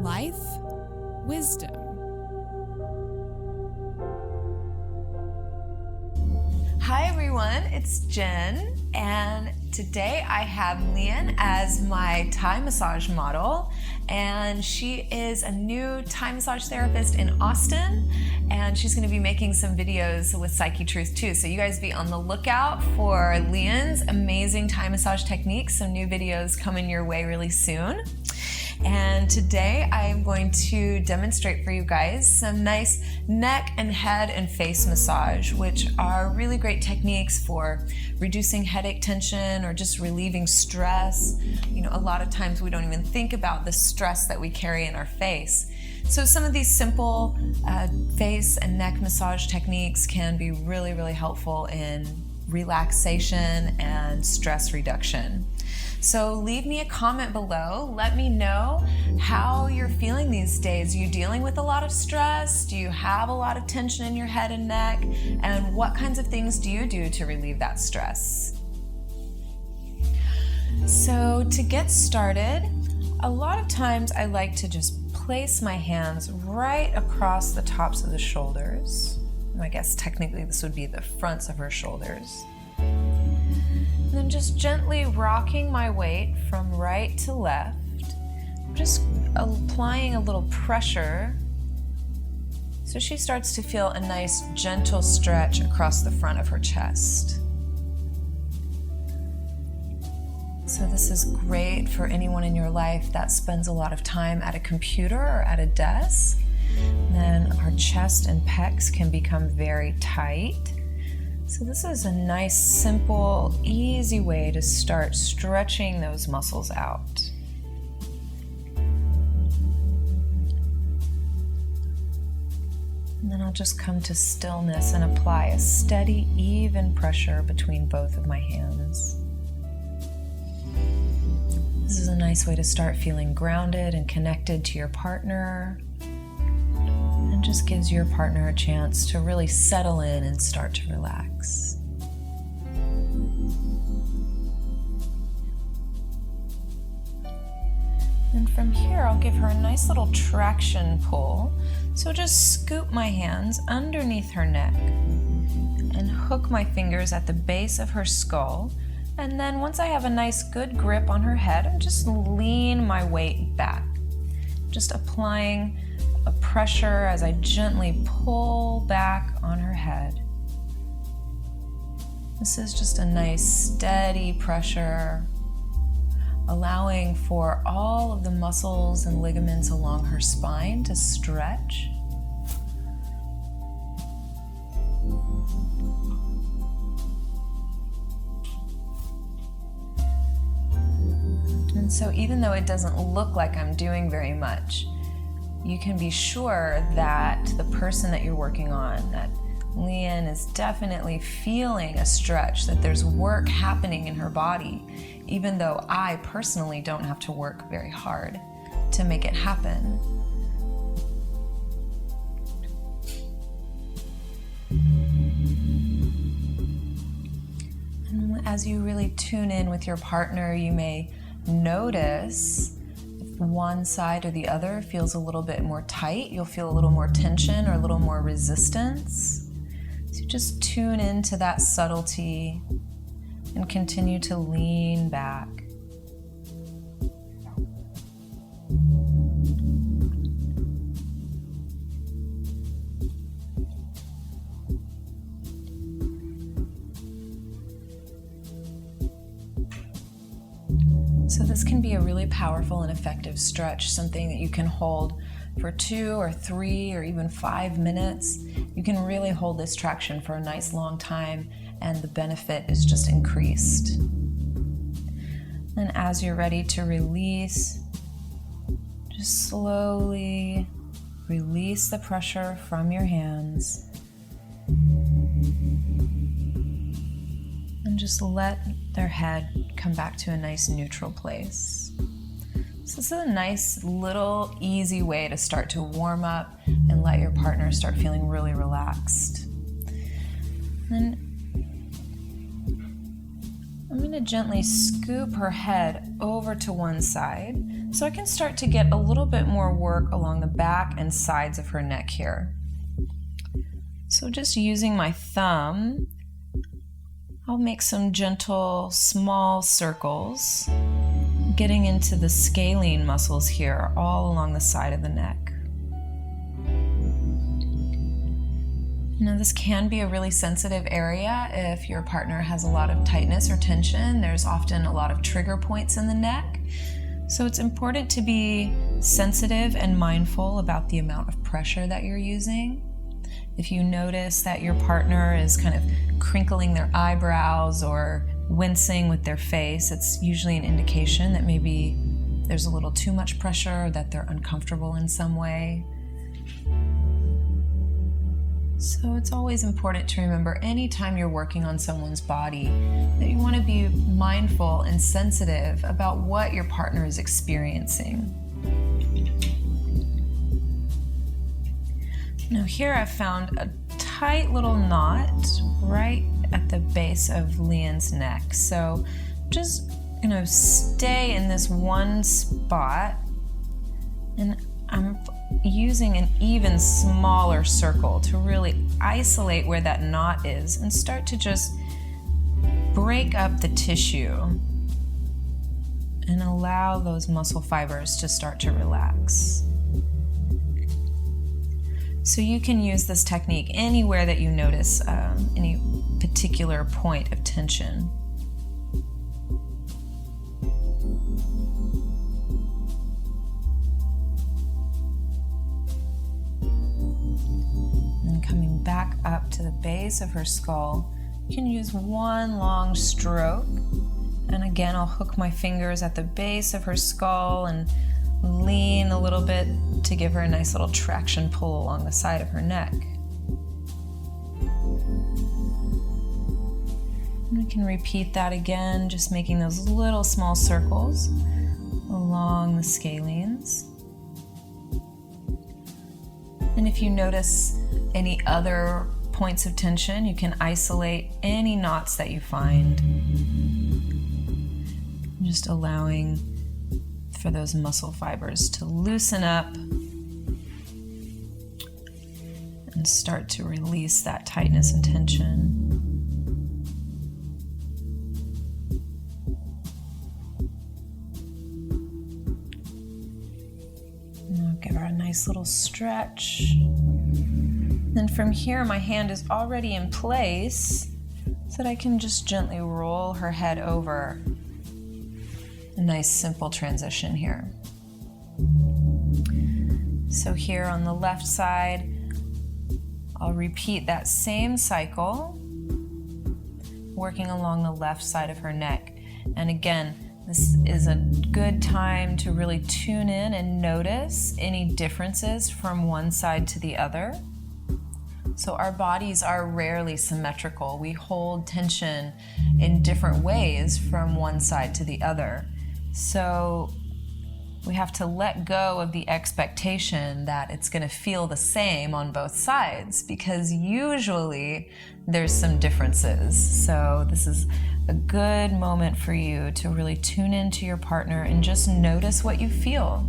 life, wisdom. Hi everyone, it's Jen, and today I have Lian as my Thai massage model, and she is a new Thai massage therapist in Austin, and she's going to be making some videos with Psychetruth too, so you guys be on the lookout for Lian's amazing Thai massage techniques. Some new videos coming your way really soon. And today I am going to demonstrate for you guys some nice neck and head and face massage, which are really great techniques for reducing headache tension or just relieving stress. You know, a lot of times we don't even think about the stress that we carry in our face. So some of these simple face and neck massage techniques can be really, really helpful in relaxation and stress reduction. So leave me a comment below. Let me know how you're feeling these days. Are you dealing with a lot of stress? Do you have a lot of tension in your head and neck? And what kinds of things do you do to relieve that stress? So to get started, a lot of times I like to just place my hands right across the tops of the shoulders. I guess technically this would be the fronts of her shoulders. And then just gently rocking my weight from right to left, just applying a little pressure so she starts to feel a nice gentle stretch across the front of her chest. So this is great for anyone in your life that spends a lot of time at a computer or at a desk. Then our chest and pecs can become very tight. So this is a nice, simple, easy way to start stretching those muscles out. And then I'll just come to stillness and apply a steady, even pressure between both of my hands. This is a nice way to start feeling grounded and connected to your partner. And just gives your partner a chance to really settle in and start to relax. And from here, I'll give her a nice little traction pull. So just scoop my hands underneath her neck and hook my fingers at the base of her skull. And then once I have a nice good grip on her head, I just lean my weight back, just applying a pressure as I gently pull back on her head. This is just a nice steady pressure, allowing for all of the muscles and ligaments along her spine to stretch. And so even though it doesn't look like I'm doing very much, you can be sure that the person that you're working on, that Lian is definitely feeling a stretch, that there's work happening in her body, even though I personally don't have to work very hard to make it happen. And as you really tune in with your partner, you may notice one side or the other feels a little bit more tight. You'll feel a little more tension or a little more resistance. So just tune into that subtlety and continue to lean back. So this can be a really powerful and effective stretch, something that you can hold for 2 or 3 or even 5 minutes. You can really hold this traction for a nice long time, and the benefit is just increased. And as you're ready to release, just slowly release the pressure from your hands. And just let their head come back to a nice neutral place. So this is a nice little easy way to start to warm up and let your partner start feeling really relaxed. And I'm going to gently scoop her head over to one side So I can start to get a little bit more work along the back and sides of her neck here. So just using my thumb, I'll make some gentle, small circles, getting into the scalene muscles here, all along the side of the neck. Now, this can be a really sensitive area if your partner has a lot of tightness or tension. There's often a lot of trigger points in the neck. So it's important to be sensitive and mindful about the amount of pressure that you're using. If you notice that your partner is kind of crinkling their eyebrows or wincing with their face, it's usually an indication that maybe there's a little too much pressure or that they're uncomfortable in some way. So it's always important to remember anytime you're working on someone's body that you want to be mindful and sensitive about what your partner is experiencing. Now here I've found a tight little knot right at the base of Lian's neck. So just gonna stay in this one spot, and I'm using an even smaller circle to really isolate where that knot is and start to just break up the tissue and allow those muscle fibers to start to relax. So you can use this technique anywhere that you notice any particular point of tension. And coming back up to the base of her skull, you can use one long stroke. And again, I'll hook my fingers at the base of her skull and lean a little bit to give her a nice little traction pull along the side of her neck. And we can repeat that again, just making those little small circles along the scalenes. And if you notice any other points of tension, you can isolate any knots that you find. Just allowing for those muscle fibers to loosen up and start to release that tightness and tension. And I'll give her a nice little stretch. Then from here, my hand is already in place so that I can just gently roll her head over. A nice simple transition here. So here on the left side, I'll repeat that same cycle, working along the left side of her neck. And again, this is a good time to really tune in and notice any differences from one side to the other. So our bodies are rarely symmetrical. We hold tension in different ways from one side to the other. So we have to let go of the expectation that it's going to feel the same on both sides, because usually there's some differences. So this is a good moment for you to really tune into your partner and just notice what you feel.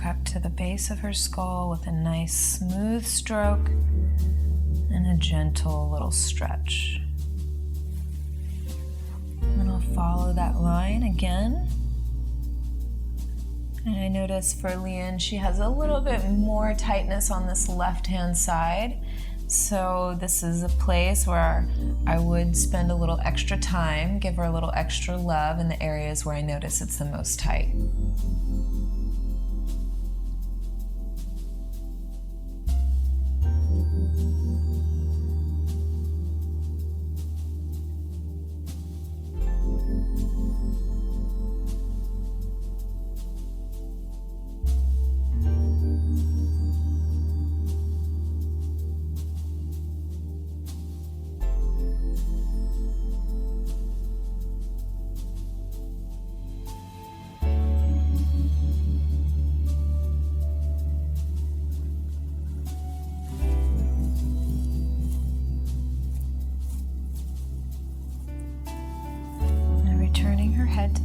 Up to the base of her skull with a nice smooth stroke and a gentle little stretch. And I'll follow that line again. And I notice for Lian, she has a little bit more tightness on this left-hand side. So this is a place where I would spend a little extra time, give her a little extra love in the areas where I notice it's the most tight.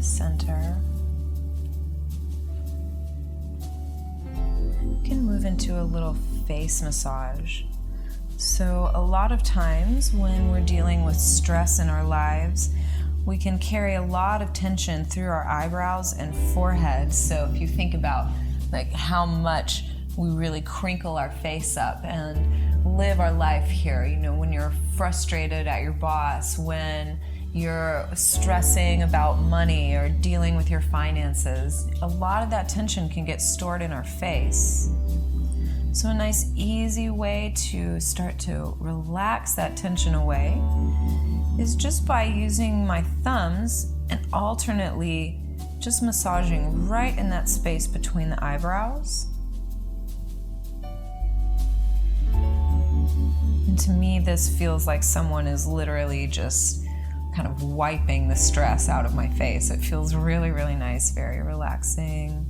center. You can move into a little face massage. So a lot of times when we're dealing with stress in our lives, we can carry a lot of tension through our eyebrows and forehead. So if you think about like how much we really crinkle our face up and live our life here, you know, when you're frustrated at your boss, when you're stressing about money or dealing with your finances, a lot of that tension can get stored in our face. So a nice easy way to start to relax that tension away is just by using my thumbs and alternately just massaging right in that space between the eyebrows. And to me, this feels like someone is literally just kind of wiping the stress out of my face. It feels really, really nice, very relaxing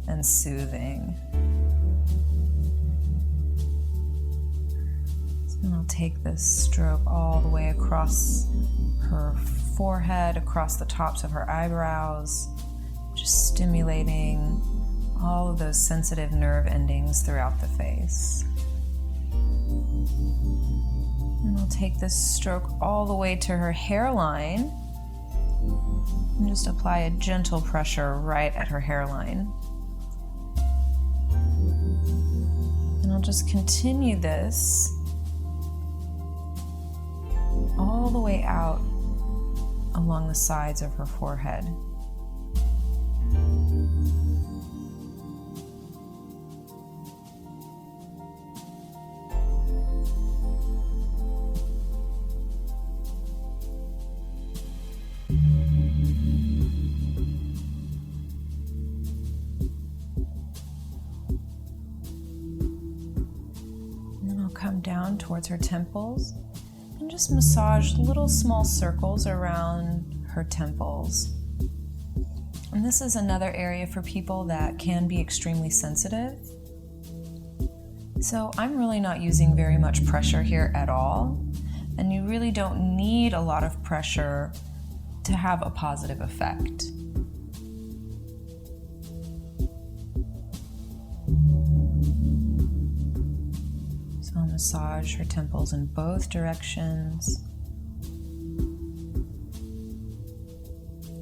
and soothing. And I'll take this stroke all the way across her forehead, across the tops of her eyebrows, just stimulating all of those sensitive nerve endings throughout the face. And I'll take this stroke all the way to her hairline and just apply a gentle pressure right at her hairline. And I'll just continue this all the way out along the sides of her forehead. And then I'll come down towards her temples and just massage little small circles around her temples. And this is another area for people that can be extremely sensitive. So I'm really not using very much pressure here at all. And you really don't need a lot of pressure to have a positive effect. I'll massage her temples in both directions.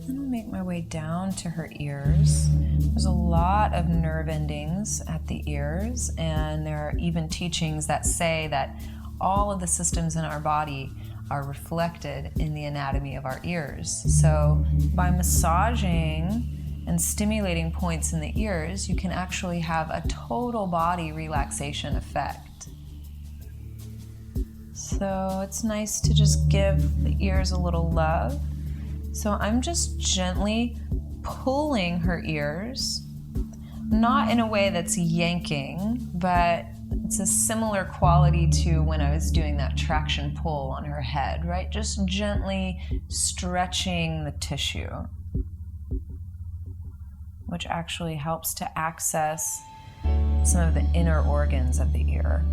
Then I'll make my way down to her ears. There's a lot of nerve endings at the ears, and there are even teachings that say that all of the systems in our body are reflected in the anatomy of our ears. So by massaging and stimulating points in the ears, you can actually have a total body relaxation effect. So it's nice to just give the ears a little love. So I'm just gently pulling her ears, not in a way that's yanking, but it's a similar quality to when I was doing that traction pull on her head, right? Just gently stretching the tissue, which actually helps to access some of the inner organs of the ear.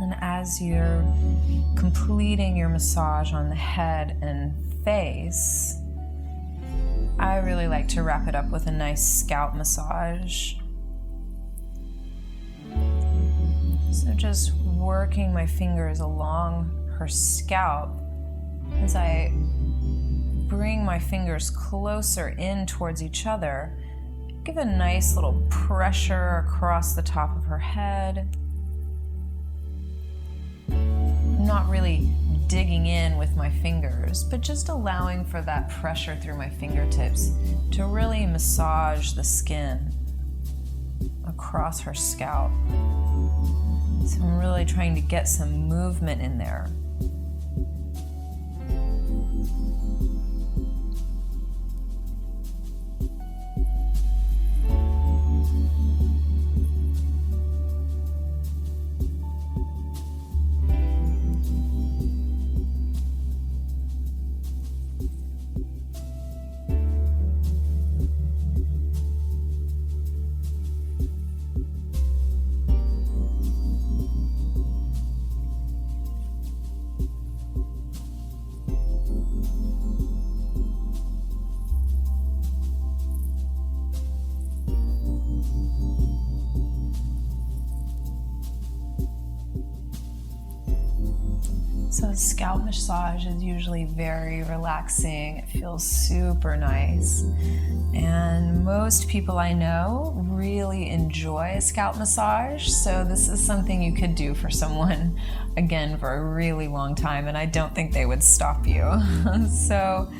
And as you're completing your massage on the head and face, I really like to wrap it up with a nice scalp massage. So just working my fingers along her scalp as I bring my fingers closer in towards each other, give a nice little pressure across the top of her head. Not really digging in with my fingers, but just allowing for that pressure through my fingertips to really massage the skin across her scalp. So I'm really trying to get some movement in there. So scalp massage is usually very relaxing. It feels super nice. And most people I know really enjoy a scalp massage. So this is something you could do for someone, again, for a really long time. And I don't think they would stop you. So,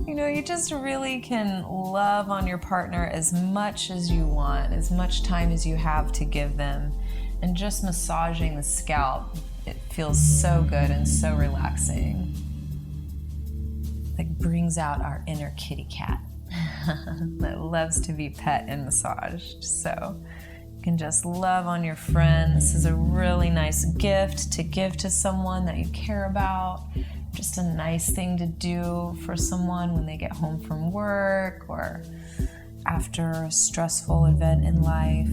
you just really can love on your partner as much as you want, as much time as you have to give them. And just massaging the scalp, it feels so good and so relaxing. Like brings out our inner kitty cat that loves to be pet and massaged. So you can just love on your friend. This is a really nice gift to give to someone that you care about. Just a nice thing to do for someone when they get home from work or after a stressful event in life.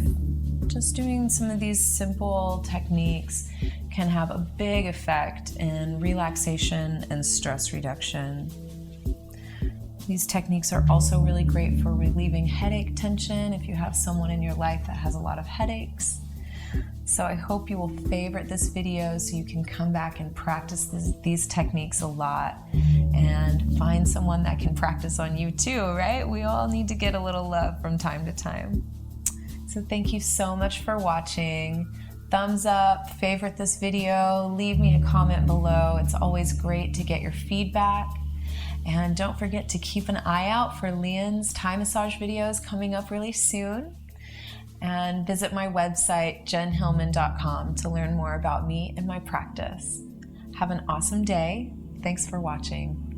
Just doing some of these simple techniques can have a big effect in relaxation and stress reduction. These techniques are also really great for relieving headache tension if you have someone in your life that has a lot of headaches. So I hope you will favorite this video so you can come back and practice these techniques a lot and find someone that can practice on you too, right? We all need to get a little love from time to time. So thank you so much for watching. Thumbs up, favorite this video, leave me a comment below. It's always great to get your feedback. And don't forget to keep an eye out for Leon's Thai massage videos coming up really soon. And visit my website, jenhilman.com, to learn more about me and my practice. Have an awesome day. Thanks for watching.